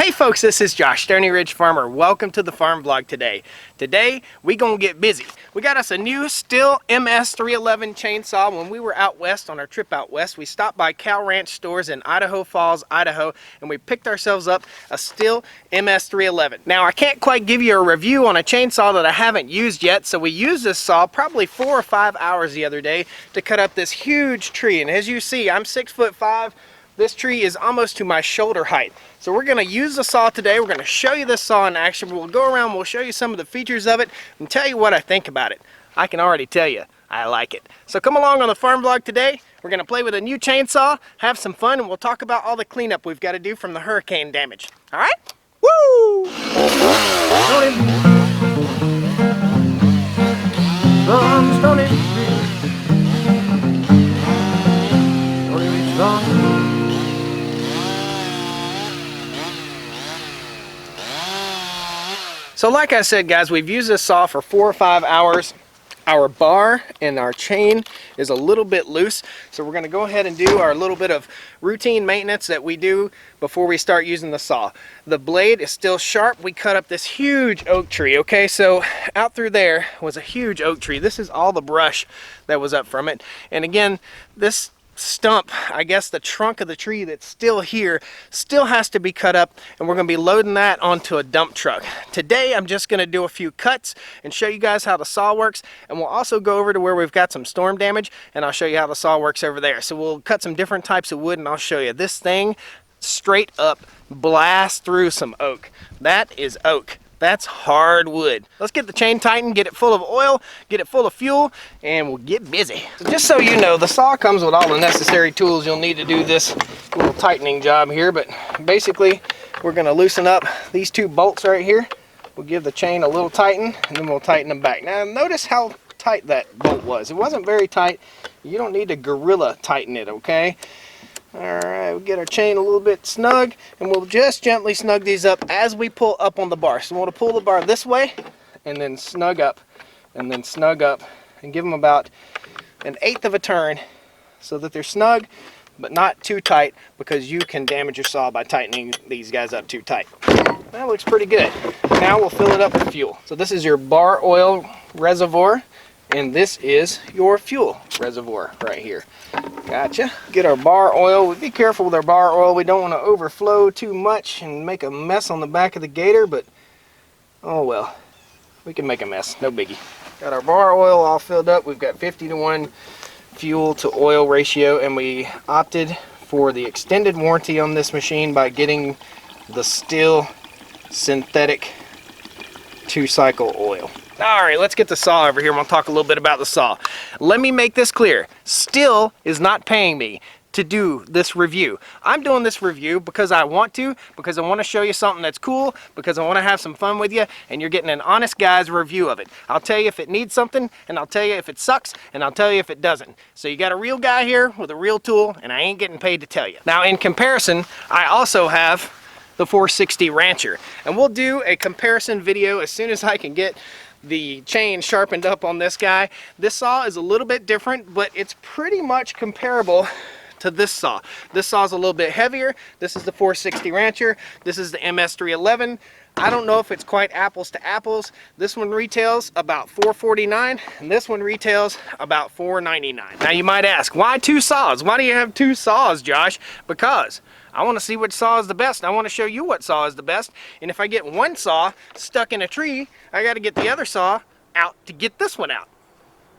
Hey folks, this is Josh, Stoney Ridge Farmer. Welcome to the farm vlog today. Today, we gonna get busy. We got us a new Stihl MS311 chainsaw. When we were out west on our trip out west, we stopped by Cow Ranch stores in Idaho Falls, Idaho, and we picked ourselves up a Stihl MS311. Now, I can't quite give you a review on a chainsaw that I haven't used yet, so we used this saw probably 4 or 5 hours the other day to cut up this huge tree. And as you see, I'm 6'5". This tree is almost to my shoulder height. So we're gonna use the saw today. We're gonna show you this saw in action. We'll go around, we'll show you some of the features of it and tell you what I think about it. I can already tell you, I like it. So come along on the farm vlog today. We're gonna play with a new chainsaw, have some fun, and we'll talk about all the cleanup we've gotta do from the hurricane damage. All right? Woo! Stoney. So like I said, guys, we've used this saw for 4 or 5 hours. Our bar and our chain is a little bit loose, so we're going to go ahead and do our little bit of routine maintenance that we do before we start using the saw. The blade is still sharp. We cut up this huge oak tree, okay? So out through there was a huge oak tree. This is all the brush that was up from it. And again, this stump, I guess the trunk of the tree that's still here, still has to be cut up, and we're going to be loading that onto a dump truck. Today I'm just going to do a few cuts and show you guys how the saw works, and we'll also go over to where we've got some storm damage and I'll show you how the saw works over there. So we'll cut some different types of wood and I'll show you. This thing straight up blasts through some oak. That is oak. That's hard wood. Let's get the chain tightened, get it full of oil, get it full of fuel, and we'll get busy. So just so you know, the saw comes with all the necessary tools you'll need to do this little tightening job here, but basically we're gonna loosen up these 2 bolts right here. We'll give the chain a little tighten, and then we'll tighten them back. Now notice how tight that bolt was. It wasn't very tight. You don't need to gorilla tighten it, okay? Alright, we'll get our chain a little bit snug, and we'll just gently snug these up as we pull up on the bar. So we want to pull the bar this way, and then snug up, and then snug up, and give them about 1/8 of a turn so that they're snug, but not too tight, because you can damage your saw by tightening these guys up too tight. That looks pretty good. Now we'll fill it up with fuel. So this is your bar oil reservoir, and this is your fuel reservoir right here. Gotcha. Get our bar oil. Be careful with our bar oil. We don't want to overflow too much and make a mess on the back of the gator, but oh well. We can make a mess. No biggie. Got our bar oil all filled up. We've got 50-to-1 fuel to oil ratio, and we opted for the extended warranty on this machine by getting the Stihl synthetic 2-cycle oil. Alright, let's get the saw over here and we'll talk a little bit about the saw. Let me make this clear. Stihl is not paying me to do this review. I'm doing this review because I want to, because I want to show you something that's cool, because I want to have some fun with you, and you're getting an honest guy's review of it. I'll tell you if it needs something, and I'll tell you if it sucks, and I'll tell you if it doesn't. So you got a real guy here with a real tool, and I ain't getting paid to tell you. Now in comparison, I also have the 460 Rancher, and we'll do a comparison video as soon as I can get the chain sharpened up on this guy. This saw is a little bit different, but it's pretty much comparable to this saw. This saw is a little bit heavier. This is the 460 Rancher. This is the MS311. I don't know if it's quite apples to apples. This one retails about $449, and this one retails about $499. Now you might ask, why 2 saws? Why do you have 2 saws, Josh? Because I want to see which saw is the best. I want to show you what saw is the best. And if I get one saw stuck in a tree, I got to get the other saw out to get this one out.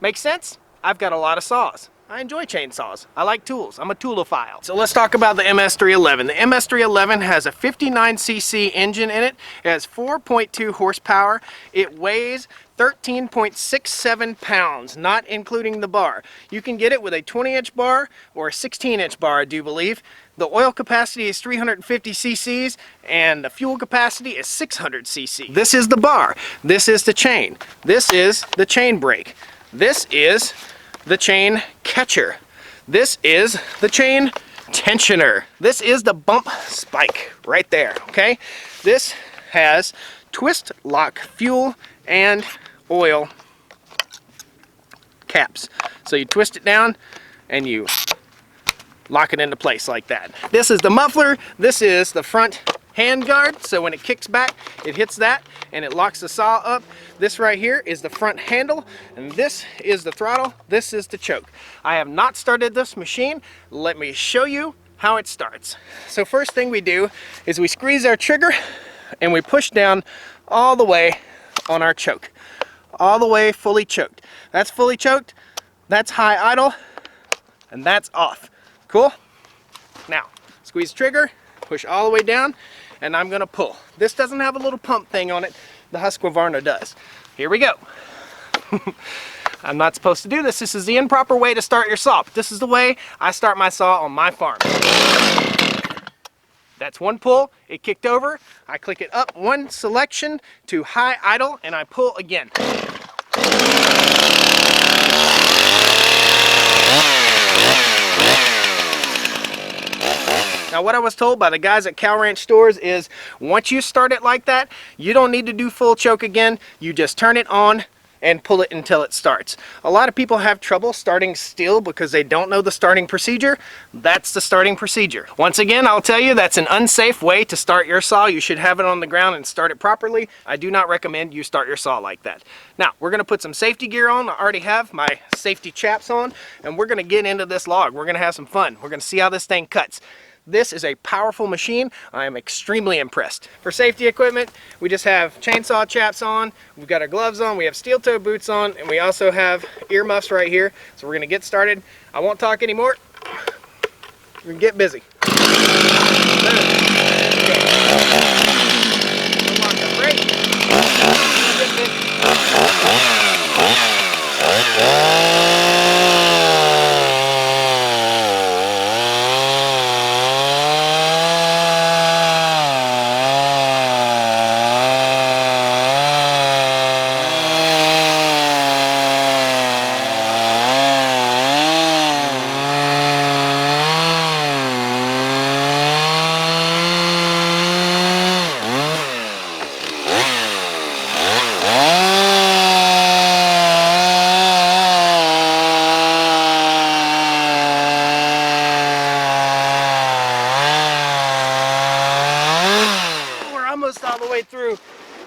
Make sense? I've got a lot of saws. I enjoy chainsaws. I like tools. I'm a toolophile. So let's talk about the MS311. The MS311 has a 59cc engine in it. It has 4.2 horsepower. It weighs 13.67 pounds, not including the bar. You can get it with a 20-inch bar or a 16-inch bar, I do believe. The oil capacity is 350 cc's and the fuel capacity is 600 cc. This is the bar. This is the chain. This is the chain brake. This is the chain catcher. This is the chain tensioner. This is the bump spike right there, okay? This has twist lock fuel and oil caps. So you twist it down and you lock it into place like that. This is the muffler. This is the front hand guard, so when it kicks back, it hits that and it locks the saw up. This right here is the front handle, and this is the throttle. This is the choke. I have not started this machine. Let me show you how it starts. So first thing we do is we squeeze our trigger and we push down all the way on our choke. All the way fully choked. That's fully choked, that's high idle, and that's off. Cool? Now, squeeze trigger, push all the way down, and I'm gonna pull. This doesn't have a little pump thing on it, the Husqvarna does. Here we go. I'm not supposed to do this. This is the improper way to start your saw. This is the way I start my saw on my farm. That's one pull, it kicked over. I click it up one selection to high idle, and I pull again. Now what I was told by the guys at Cow Ranch stores is once you start it like that, you don't need to do full choke again. You just turn it on and pull it until it starts. A lot of people have trouble starting Stihl because they don't know the starting procedure. That's the starting procedure. Once again, I'll tell you that's an unsafe way to start your saw. You should have it on the ground and start it properly. I do not recommend you start your saw like that. Now, we're gonna put some safety gear on. I already have my safety chaps on, and we're gonna get into this log. We're gonna have some fun. We're gonna see how this thing cuts. This is a powerful machine. I am extremely impressed. For safety equipment, we just have chainsaw chaps on, we've got our gloves on, we have steel toe boots on, and we also have earmuffs right here. So we're gonna get started. I won't talk anymore. We're gonna get busy. Unlock the brake. All the way through.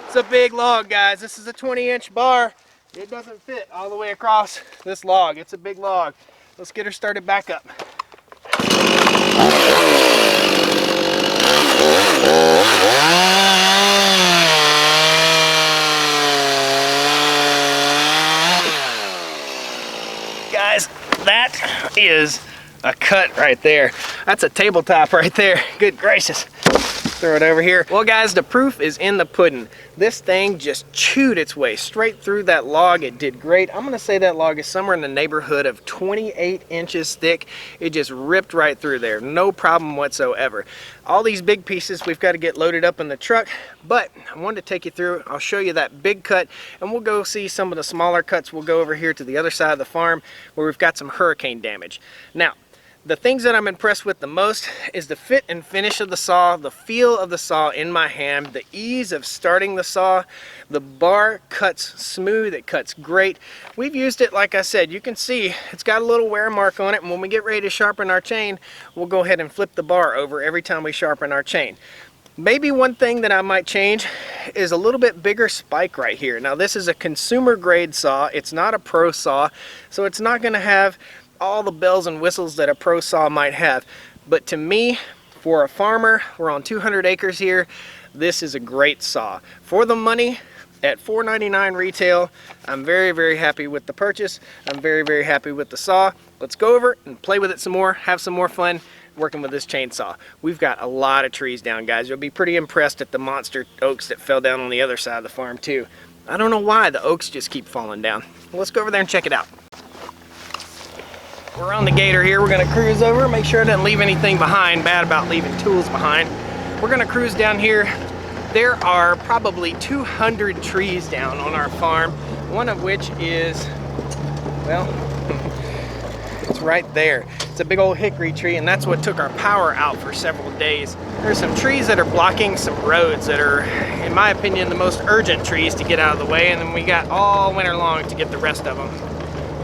It's a big log, guys. This is a 20-inch bar. It doesn't fit all the way across this log. It's a big log. Let's get her started back up. Guys, that is a cut right there. That's a tabletop right there. Good gracious. Throw it over here. Well guys, the proof is in the pudding. This thing just chewed its way straight through that log. It did great. I'm gonna say that log is somewhere in the neighborhood of 28 inches thick. It just ripped right through there. No problem whatsoever. All these big pieces we've got to get loaded up in the truck, but I wanted to take you through. I'll show you that big cut, and we'll go see some of the smaller cuts. We'll go over here to the other side of the farm where we've got some hurricane damage. Now, the things that I'm impressed with the most is the fit and finish of the saw, the feel of the saw in my hand, the ease of starting the saw. The bar cuts smooth, it cuts great. We've used it, like I said, you can see it's got a little wear mark on it, and when we get ready to sharpen our chain, we'll go ahead and flip the bar over every time we sharpen our chain. Maybe one thing that I might change is a little bit bigger spike right here. Now this is a consumer grade saw, it's not a pro saw, so it's not going to have all the bells and whistles that a pro saw might have. But to me, for a farmer, we're on 200 acres here, this is a great saw. For the money, at $4.99 retail, I'm very, very happy with the purchase. I'm very, very happy with the saw. Let's go over and play with it some more, have some more fun working with this chainsaw. We've got a lot of trees down, guys. You'll be pretty impressed at the monster oaks that fell down on the other side of the farm too. I don't know why the oaks just keep falling down. Let's go over there and check it out. We're on the gator here. We're gonna cruise over, make sure I didn't leave anything behind. Bad about leaving tools behind. We're gonna cruise down here. There are probably 200 trees down on our farm, one of which is, well, it's right there. It's a big old hickory tree, and that's what took our power out for several days. There's some trees that are blocking some roads that are, in my opinion, the most urgent trees to get out of the way, and then we got all winter long to get the rest of them.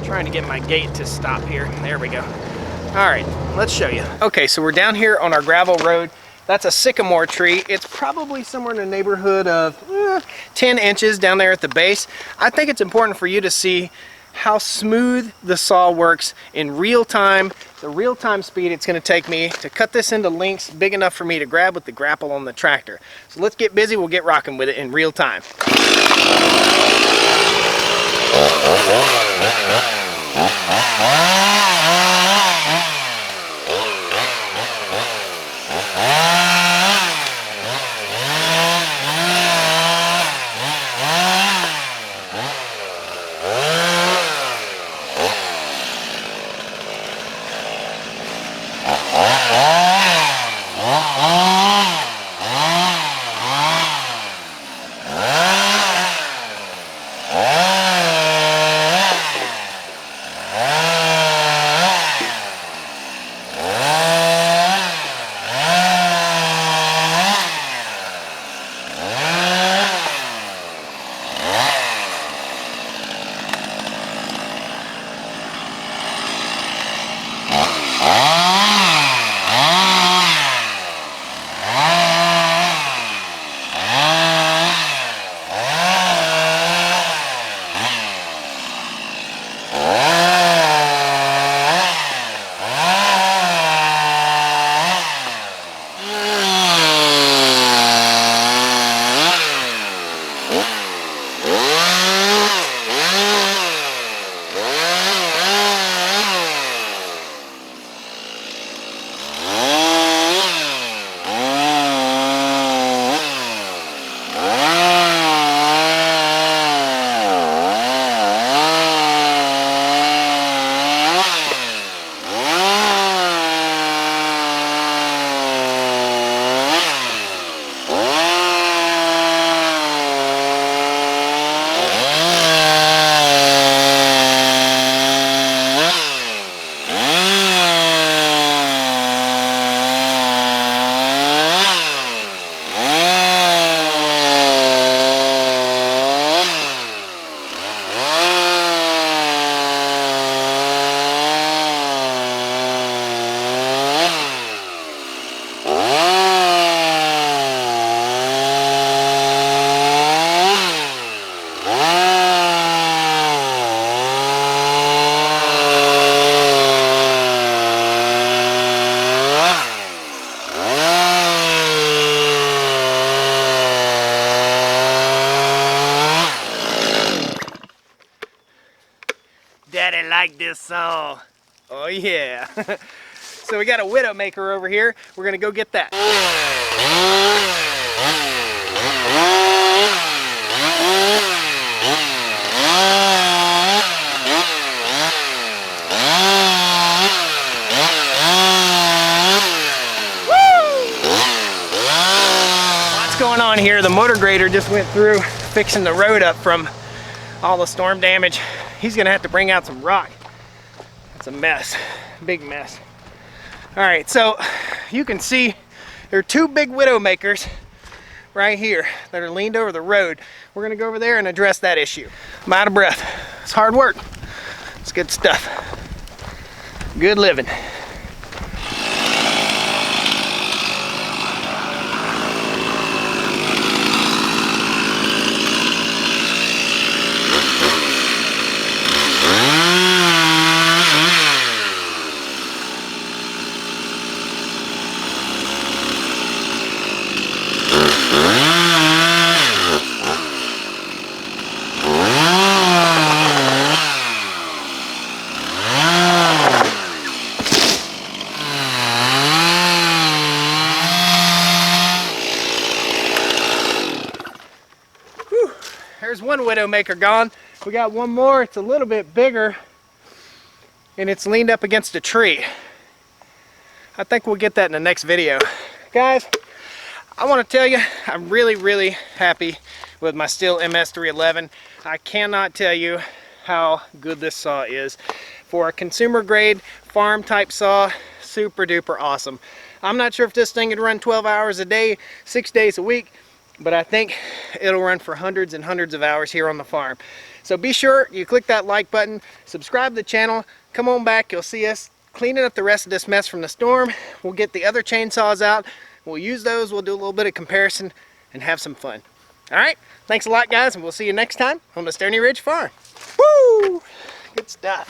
Trying to get my gate to stop here. There we go. All right, let's show you. Okay, so we're down here on our gravel road, That's a sycamore tree. It's probably somewhere in the neighborhood of 10 inches down there at the base. I think it's important for you to see how smooth the saw works in real time, the real time speed it's going to take me to cut this into lengths big enough for me to grab with the grapple on the tractor. So let's get busy, we'll get rocking with it in real time. Daddy like this saw. Oh yeah. So we got a Widowmaker over here. We're gonna go get that. What's going on here? The motor grader just went through fixing the road up from all the storm damage. He's gonna have to bring out some rock. It's a mess, big mess. All right, so you can see there are two big Widowmakers right here that are leaned over the road. We're gonna go over there and address that issue. I'm out of breath. It's hard work. It's good stuff. Good living. There's one Widowmaker gone. We got one more. It's a little bit bigger and it's leaned up against a tree. I think we'll get that in the next video. Guys, I want to tell you, I'm really happy with my Stihl MS311. I cannot tell you how good this saw is. For a consumer grade farm type saw, super duper awesome. I'm not sure if this thing would run 12 hours a day, 6 days a week, but I think it'll run for hundreds and hundreds of hours here on the farm. So be sure you click that like button, subscribe to the channel, come on back, you'll see us cleaning up the rest of this mess from the storm. We'll get the other chainsaws out, We'll use those, we'll do a little bit of comparison and have some fun. All right, thanks a lot guys, and we'll see you next time on the Stoney Ridge Farm. Woo! Good stuff.